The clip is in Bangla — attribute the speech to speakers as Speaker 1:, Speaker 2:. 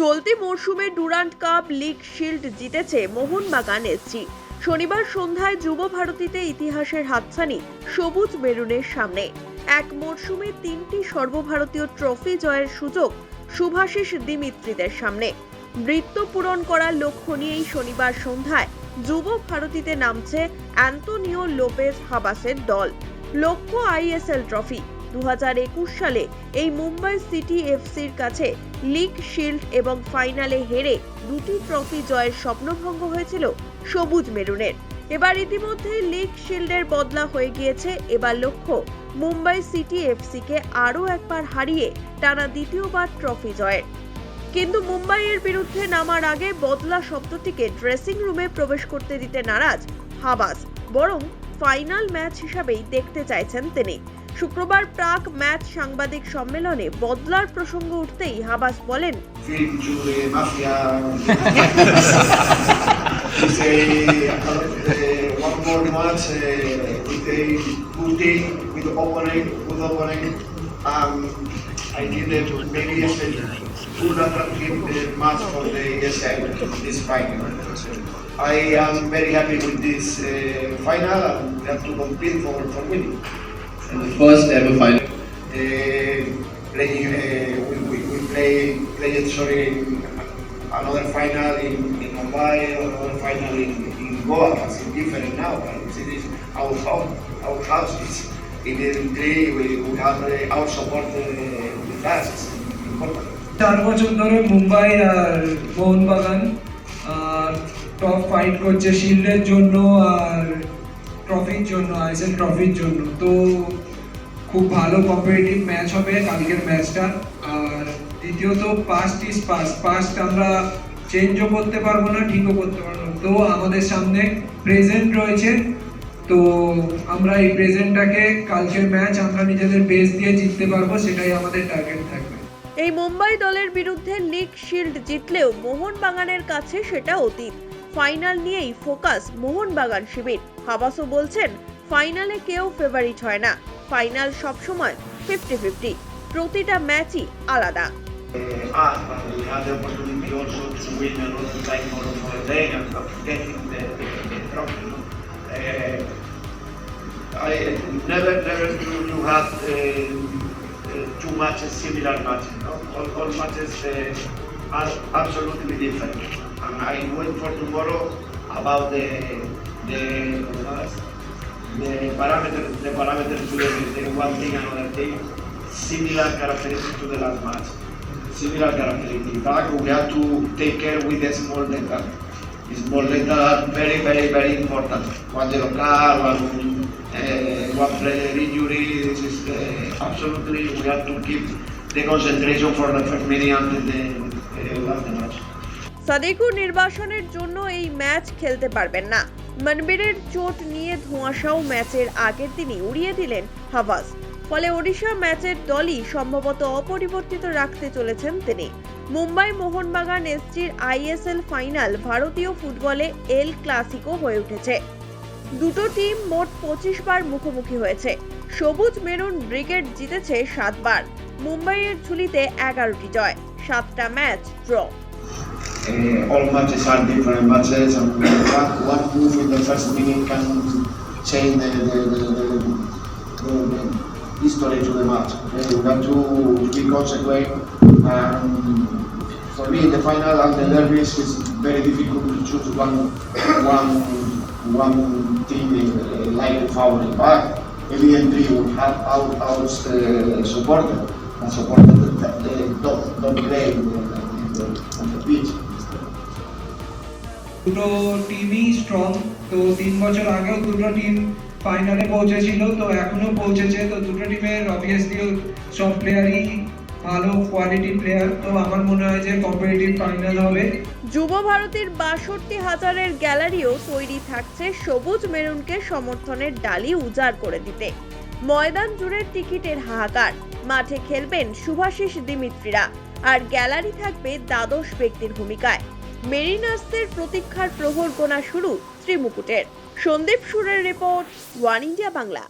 Speaker 1: চলতি মরশুমে ডুরান্ড কাপ লিগ শিল্ড জিতেছে মোহনবাগান এসসি। শনিবার সন্ধ্যায় যুব ভারতীতে ইতিহাসের হাতছানি সবুজ মেরুনের সামনে। এক মরশুমে 3টি সর্বভারতীয় ট্রফি জয়ের সুযোগ শুভাশিস দিমিত্রিদের সামনে। বৃত্ত পূরণ করার লক্ষ্য নিয়েই শনিবার সন্ধ্যায় যুব ভারতীতে নামছে অ্যান্তোনিও লোপেজ হাবাসের দল। লক্ষ্য আইএসএল ট্রফি। 2021 সালে এই মুম্বাই সিটি এফসির কাছে লিগ শিল্ড এবং ফাইনালে হেরে 2টি ট্রফি জয়ের স্বপ্নভঙ্গ হয়েছিল সবুজ মেরুনের। এবার ইতিমধ্যে লিগ শিল্ডের বদলা হয়ে গিয়েছে। এবার লক্ষ্য মুম্বাই সিটি এফসিকে আরও একবার হারিয়ে টানা দ্বিতীয়বার ট্রফি জয়ের। কিন্তু মুম্বাইয়ের বিরুদ্ধে নামার আগে বদলা শব্দটিকে ড্রেসিং রুমে প্রবেশ করতে দিতে নারাজ হাবাস, বরং ফাইনাল ম্যাচ হিসাবেই দেখতে চাইছেন তিনি। শুক্রবার প্রাক ম্যাচ সাংবাদিক সম্মেলনে বদলার প্রসঙ্গ উঠতেই হাবাস বলেন,
Speaker 2: I did it maybe yesterday. Good attractive match for the ESL this final. I am very happy with this final and we have to compete for winning.
Speaker 3: And the first ever final.
Speaker 2: We played another final in Mumbai, another final in Goa. It's different now. It is our home, our house. In the day we have our support with us. It's important.
Speaker 4: 4 বছর ধরে মুম্বাই আর মোহনবাগান টপ ফাইট করছে শিল্ডের জন্য আর ট্রফির জন্য, আইএসএল ট্রফির জন্য। তো খুব ভালো কম্পিটিটিভ ম্যাচ হবে কালকের ম্যাচটা। আর দ্বিতীয়ত পাস্ট আমরা চেঞ্জও করতে পারবো না, ঠিকও করতে পারবো না। তো আমাদের সামনে প্রেজেন্ট রয়েছে, তো আমরা এই প্রেজেন্টটাকে কালকের ম্যাচ আমরা নিজেদের বেস দিয়ে জিততে পারবো, সেটাই আমাদের টার্গেট থাকবে।
Speaker 1: এই মুম্বাই দলের বিরুদ্ধে লিগ শিল্ড জিতলেও মোহনবাগানের কাছে সেটা অতীত। ফাইনাল নিয়েই ফোকাস মোহনবাগান শিবির। হাবাসও বলছেন, ফাইনালে কেউ ফেভারিট হয় না, ফাইনাল সবসময় 50-50, প্রতিটা ম্যাচই আলাদা।
Speaker 2: We had the opportunity also to win a lot of time for a day and getting the trophy. I never to have two matches, similar matches. No? All matches are absolutely different. And I wait for tomorrow about the parameters to the one thing and another thing. Similar characteristics to the last match. Similar characteristics. In fact, we have to take care with the small data. The small data are very important. One yellow card, one player injury. This is absolutely we have to keep the concentration for the first minute until the match.
Speaker 1: Sadequr নির্বাসনের জন্য এই ম্যাচ খেলতে পারবেন না। মনবীরের চোট নিয়ে ধোঁয়াশাও ম্যাচের আগের দিনই উড়িয়ে দিলেন হাবাস। ফলে ওড়িশা ম্যাচের দলই সম্ভবত অপরিবর্তিত রাখতে চলেছেন তিনি। মুম্বাই মোহনবাগান এসজির আইএসএল ফাইনাল ভারতীয় ফুটবলে এল ক্লাসিকো হয়ে উঠেছে। দুটো টিম মোট 25 বার মুখোমুখি হয়েছে। সবুজ মেরুন ব্রিগেড জিতেছে 7 বার। মুম্বাইয়ের ঝুলিতে 11টি জয়, 7টা match draw.
Speaker 2: All matches are different matches, and one move in the first minute can change the history to the match. We have to be consequent. For me, the final and the derbies is very difficult to choose one team like the favorite. But evidently, we have our supporter and supporter that they don't play on the pitch.
Speaker 4: দুটো টিমই স্ট্রং। তো 3 বছর আগেও দুটো টিম ফাইনালে পৌঁছেছিল, তো এখনো পৌঁছেছে। তো দুটো টিমের অবভিয়াসলি সব প্লেয়ারই ভালো কোয়ালিটি প্লেয়ার। তো আমার মনে হয় যে কম্পিটিটিভ ফাইনাল হবে।
Speaker 1: যুব ভারতীর 62,000-এর গ্যালারিও তৈরি থাকছে সবুজ মেরুনকে সমর্থনের ডালি উজাড় করে দিতে। ময়দান জুড়ে টিকিটের হাহাকার। মাঠে খেলবেন শুভাশিস দিমিত্রিরা, আর গ্যালারি থাকবে দ্বাদশ ব্যক্তির ভূমিকায়। মেরিনার্সদের প্রতীক্ষার প্রহর গোনা শুরু ত্রিমুকুটের। সন্দীপ সুরের রিপোর্ট, ওয়ান ইন্ডিয়া বাংলা।